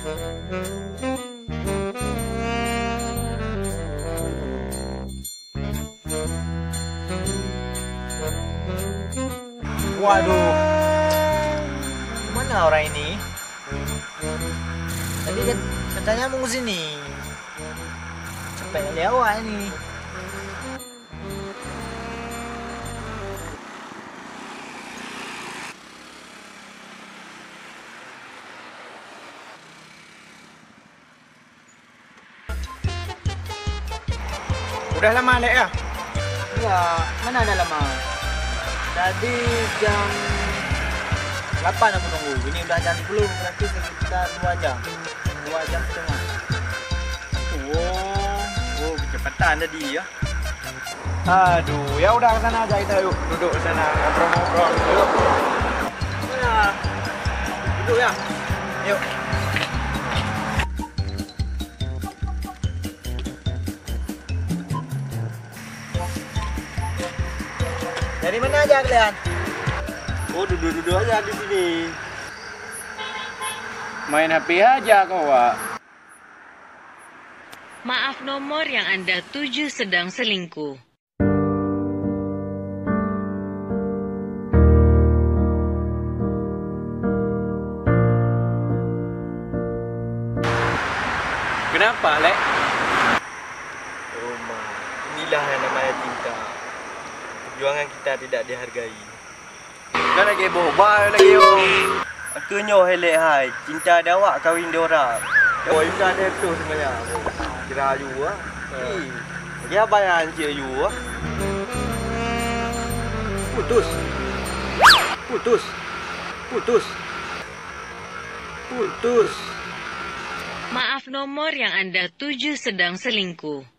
Waduh, mana orang ini? Tadi kan katanya mau sini. Cepet lewat ini. Udah lama Lek ya? Ya, mana ada lama? Tadi jam 8 aku nunggu. Ini udah jam 10, berarti sekitar 2 jam. 2 jam setengah. Oh, kecepatan tadi ya. Aduh, ya udah ke sana aja kita yuk. Duduk di sana ngobrol-ngobrol yuk. Ya. Duduk ya. Yuk. Dari mana aja kalian? Oh, duduk-duduk aja di sini. Main HP aja kau, Wak. Maaf, nomor yang Anda tuju sedang selingkuh. Kenapa, Lek? Oh, Ma. Inilah yang namanya cinta. Perjuangan kita tidak dihargai. Kan lagi bohong lagi om. Aku nyoh helek hai. Cinta ada awak kahwin dia orang. Oh, itu ada tu sebenarnya. Kira you ah. Dia bayar je you ah. Putus. Putus. Putus. Putus. Maaf, nomor yang Anda tuju sedang selingkuh.